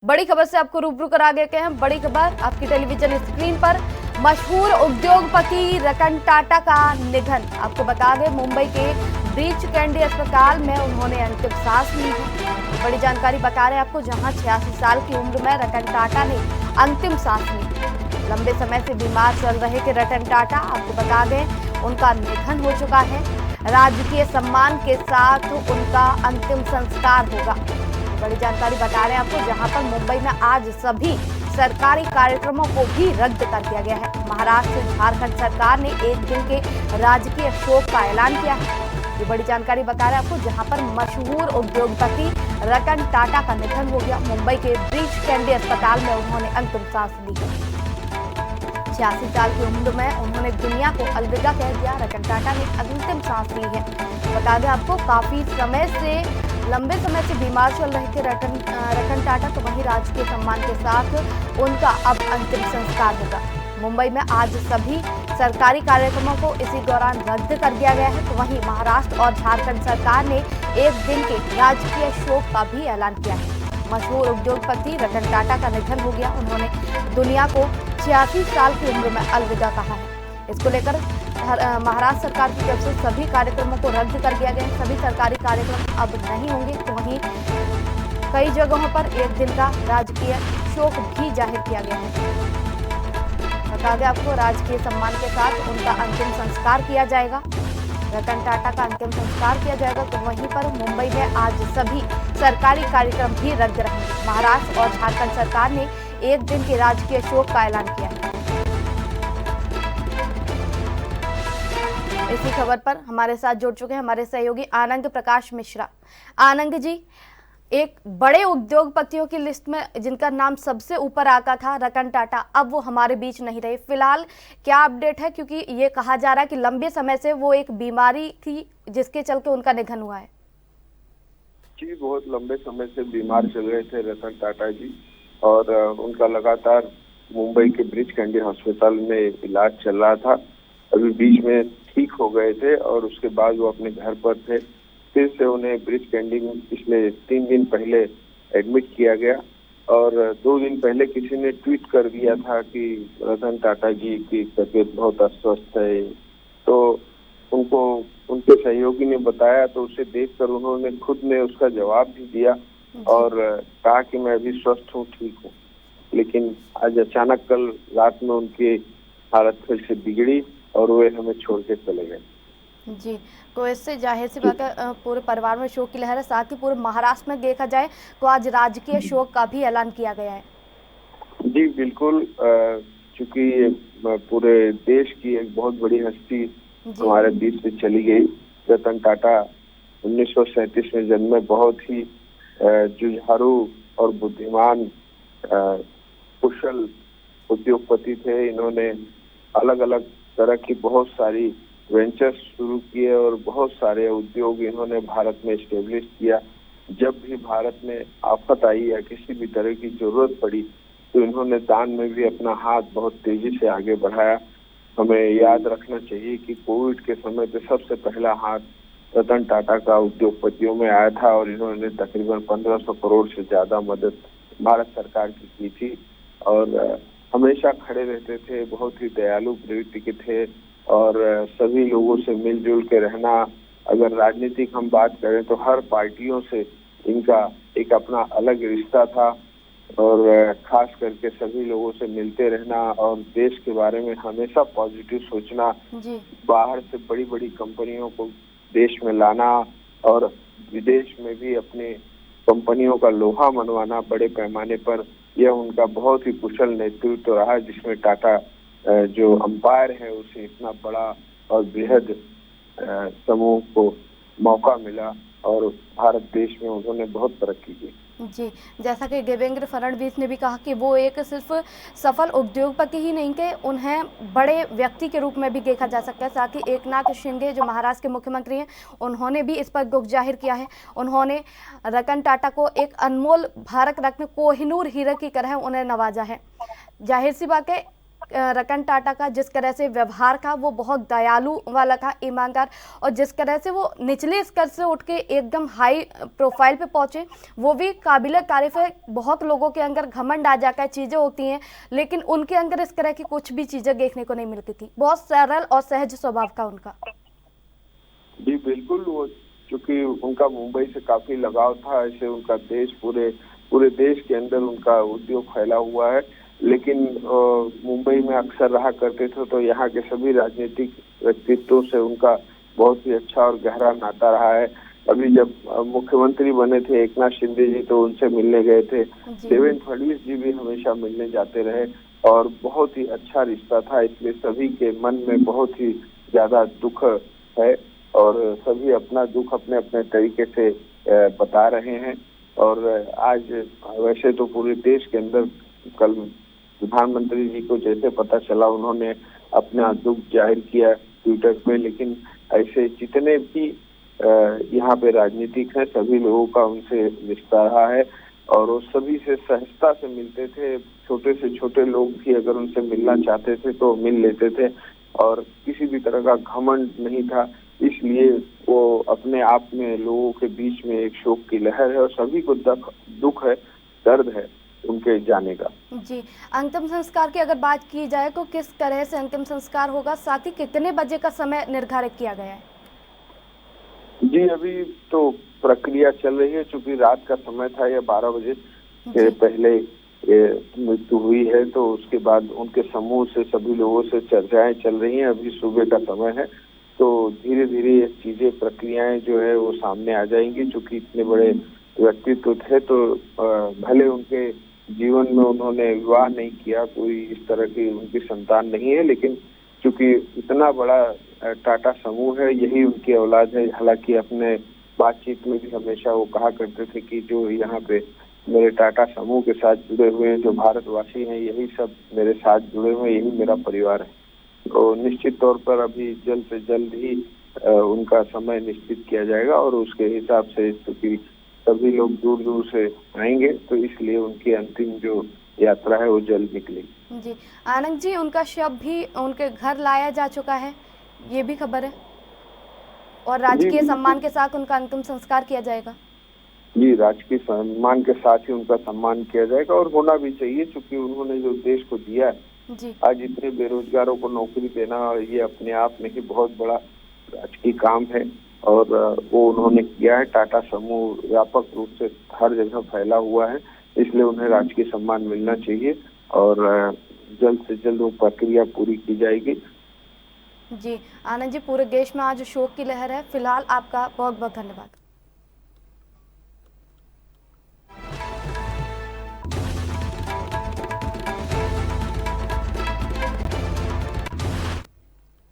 बड़ी खबर से आपको रूबरू करा गए हैं। बड़ी खबर आपकी टेलीविजन स्क्रीन पर। मशहूर उद्योगपति रतन टाटा का निधन। आपको बता दें, मुंबई के ब्रीच कैंडी अस्पताल में उन्होंने अंतिम सांस ली है। बड़ी जानकारी बता रहे हैं आपको, जहां 86 साल की उम्र में रतन टाटा ने अंतिम सांस ली। लंबे समय से बीमार चल रहे थे रतन टाटा। आपको बता दें, उनका निधन हो चुका है। राजकीय सम्मान के साथ उनका अंतिम संस्कार होगा। बड़ी जानकारी बता रहे हैं आपको, जहां पर मुंबई में आज सभी सरकारी कार्यक्रमों को भी रद्द कर दिया गया है। महाराष्ट्र झारखंड सरकार ने एक दिन के राजकीय शोक का ऐलान किया है। ये बड़ी जानकारी बता रहे हैं आपको, जहां पर मशहूर उद्योगपति रतन टाटा का निधन हो गया। मुंबई के ब्रीच कैंडी अस्पताल में उन्होंने अंतिम सांस ली है। 86 साल की उम्र में उन्होंने दुनिया को अलविदा कह दिया। रतन टाटा ने अंतिम सांस ली है। बता दें आपको, काफी लंबे समय से बीमार चल रहे थे रतन टाटा, तो वहीं राजकीय सम्मान के साथ उनका अब अंतिम संस्कार होगा। मुंबई में आज सभी सरकारी कार्यक्रमों को इसी दौरान रद्द कर दिया गया है। तो वहीं महाराष्ट्र और झारखंड सरकार ने एक दिन के राजकीय शोक का भी ऐलान किया है। मशहूर उद्योगपति रतन टाटा का निधन हो गया। उन्होंने दुनिया को 86 साल की उम्र में अलविदा कहा है। इसको लेकर महाराष्ट्र सरकार की तरफ से सभी कार्यक्रमों को रद्द कर दिया गया है। सभी सरकारी कार्यक्रम अब नहीं होंगे। तो वहीं कई जगहों पर एक दिन का राजकीय शोक भी जाहिर किया गया है। बता दें आपको, राजकीय सम्मान के साथ उनका अंतिम संस्कार किया जाएगा। रतन टाटा का अंतिम संस्कार किया जाएगा। तो वहीं पर मुंबई में आज सभी सरकारी कार्यक्रम भी रद्द रहेंगे। महाराष्ट्र और झारखंड सरकार ने एक दिन के राजकीय शोक का ऐलान किया है। इसी खबर पर हमारे साथ जुड़ चुके हैं हमारे सहयोगी आनंद प्रकाश मिश्रा। आनंद जी, एक बड़े उद्योगपतियों की लिस्ट में जिनका नाम सबसे ऊपर आता था रतन टाटा, अब वो हमारे बीच नहीं रहे। फिलहाल क्या अपडेट है, क्योंकि ये कहा जा रहा है कि लंबे समय से वो एक बीमारी थी जिसके चलते उनका निधन हुआ है। जी, बहुत लंबे समय से बीमार चल रहे थे रतन टाटा जी, और उनका लगातार मुंबई के ब्रीच कैंडी अस्पताल में इलाज चल रहा था। अभी बीच में ठीक हो गए थे और उसके बाद वो अपने घर पर थे। फिर से उन्हें ब्रीच कैंडी में पिछले 3 दिन पहले एडमिट किया गया, और 2 दिन पहले किसी ने ट्वीट कर दिया था कि रतन टाटा जी की तबीयत बहुत अस्वस्थ है। तो उनको उनके सहयोगी ने बताया, तो उसे देखकर उन्होंने खुद ने उसका जवाब भी दिया और कहा कि मैं अभी स्वस्थ हूँ, ठीक हूँ। लेकिन आज अचानक कल रात में उनकी हालत फिर से बिगड़ी और वे हमें छोड़ के चले गए। जी, तो इससे जाहिर सी बात है पूरे परिवार में शोक की लहर है। साथ ही पूरे महाराष्ट्र में देखा जाए तो आज राजकीय शोक का भी ऐलान किया गया है। जी बिल्कुल, चूंकि पूरे देश की एक बहुत बड़ी हस्ती हमारे बीच से चली गई। रतन टाटा 1937 में जन्मे, बहुत ही जुझारू और बुद्धिमान कुशल उद्योगपति थे। इन्होंने अलग अलग तरह की बहुत सारी वेंचर्स शुरू किए और बहुत सारे उद्योग इन्होंने भारत में एस्टेब्लिश किया। जब भी भारत में आफत आई या किसी भी तरह की जरूरत पड़ी, तो इन्होंने दान में भी अपना हाथ बहुत तेजी से आगे बढ़ाया। हमें याद रखना चाहिए कि कोविड के समय पे सबसे पहला हाथ रतन टाटा का उद्योगपतियों में आया था, और इन्होंने तकरीबन 1500 करोड़ से ज्यादा मदद भारत सरकार की थी। और हमेशा खड़े रहते थे, बहुत ही दयालु प्रवृत्ति के थे, और सभी लोगों से मिलजुल के रहना। अगर राजनीतिक हम बात करें तो हर पार्टियों से इनका एक अपना अलग रिश्ता था, और खास करके सभी लोगों से मिलते रहना और देश के बारे में हमेशा पॉजिटिव सोचना। बाहर से बड़ी बड़ी कंपनियों को देश में लाना और विदेश में भी अपने कंपनियों का लोहा मनवाना बड़े पैमाने पर, यह उनका बहुत ही कुशल नेतृत्व रहा, जिसमें टाटा जो अंपायर है उसे इतना बड़ा और बृहद समूह को मौका मिला, और भारत देश में उन्होंने बहुत तरक्की की। जी, जैसा कि देवेंद्र फडणवीस ने भी कहा कि वो एक सिर्फ सफल उद्योगपति ही नहीं थे, उन्हें बड़े व्यक्ति के रूप में भी देखा जा सकता है। साथ ही एकनाथ शिंदे जो महाराष्ट्र के मुख्यमंत्री हैं, उन्होंने भी इस पर दुख जाहिर किया है। उन्होंने रतन टाटा को एक अनमोल भारत रत्न कोहिनूर हीरे की तरह उन्हें नवाजा है। जाहिर सी बात है, रतन टाटा का जिस तरह से व्यवहार था वो बहुत दयालु वाला था, ईमानदार, और जिस तरह से वो निचले स्तर से उठ के एकदम हाई प्रोफाइल पे पहुंचे वो भी काबिल तारीफ है। बहुत लोगों के अंदर घमंड आ जाता है, चीज़ें होती हैं, लेकिन उनके अंदर इस तरह की कुछ भी चीज़ें देखने को नहीं मिलती थी। बहुत सरल और सहज स्वभाव का उनका। जी बिल्कुल, वो चूंकि उनका मुंबई से काफी लगाव था, ऐसे उनका देश पूरे देश के अंदर उनका उद्योग फैला हुआ है। लेकिन मुंबई में अक्सर रहा करते थे तो यहाँ के सभी राजनीतिक व्यक्तित्वों से उनका बहुत ही अच्छा और गहरा नाता रहा है। अभी जब मुख्यमंत्री बने थे एकनाथ शिंदे जी तो उनसे मिलने गए थे, देवेंद्र फडणवीस जी भी हमेशा मिलने जाते रहे और बहुत ही अच्छा रिश्ता था। इसलिए सभी के मन में बहुत ही ज्यादा दुख है और सभी अपना दुख अपने अपने तरीके से बता रहे हैं। और आज वैसे तो पूरे देश के अंदर कल प्रधानमंत्री जी को जैसे पता चला उन्होंने अपना दुख जाहिर किया ट्विटर पे, लेकिन ऐसे जितने भी यहाँ पे राजनीतिक हैं सभी लोगों का उनसे रिश्ता रहा है और वो सभी से सहजता से मिलते थे। छोटे से छोटे लोग भी अगर उनसे मिलना चाहते थे तो मिल लेते थे और किसी भी तरह का घमंड नहीं था। इसलिए वो अपने आप में लोगों के बीच में एक शोक की लहर है और सभी को दुख है, दर्द है उनके जाने का। जी, अंतिम संस्कार की अगर बात की जाए तो किस तरह से अंतिम संस्कार होगा, साथ ही कितने बजे का समय निर्धारित किया गया है? जी अभी तो प्रक्रिया चल रही है, चूंकि रात का समय था या 12 बजे के पहले मृत्यु हुई है तो उसके बाद उनके समूह से सभी लोगों से चर्चाएं चल रही हैं। अभी सुबह का समय है तो धीरे धीरे ये चीजें प्रक्रियाएं जो है वो सामने आ जाएंगी। चूंकि इतने बड़े व्यक्तित्व थे तो भले उनके जीवन में उन्होंने विवाह नहीं किया, कोई इस तरह की उनकी संतान नहीं है, लेकिन चूंकि इतना बड़ा टाटा समूह है यही उनकी औलाद है। हालांकि अपने बातचीत में भी हमेशा वो कहा करते थे कि जो यहाँ पे मेरे टाटा समूह के साथ जुड़े हुए हैं, जो भारतवासी हैं, यही सब मेरे साथ जुड़े हुए हैं, यही मेरा परिवार है। तो निश्चित तौर पर अभी जल्द से जल्द ही उनका समय निश्चित किया जाएगा और उसके हिसाब से क्योंकि सभी लोग दूर दूर से आएंगे तो इसलिए उनकी अंतिम जो यात्रा है वो जल्द निकलेगी। जी आनंद जी, उनका शव भी उनके घर लाया जा चुका है, ये भी खबर है, और राजकीय सम्मान के साथ उनका अंतिम संस्कार किया जाएगा। जी राजकीय सम्मान के साथ ही उनका सम्मान किया जाएगा और होना भी चाहिए, क्योंकि उन्होंने जो देश को दिया है जी। आज इतने बेरोजगारों को नौकरी देना ये अपने आप में ही बहुत बड़ा राजकीय काम है और वो उन्होंने किया है। टाटा समूह व्यापक रूप से हर जगह फैला हुआ है, इसलिए उन्हें राजकीय सम्मान मिलना चाहिए और जल्द से जल्द वो प्रक्रिया पूरी की जाएगी। जी आनंद जी, पूरे देश में आज शोक की लहर है। फिलहाल आपका बहुत बहुत धन्यवाद।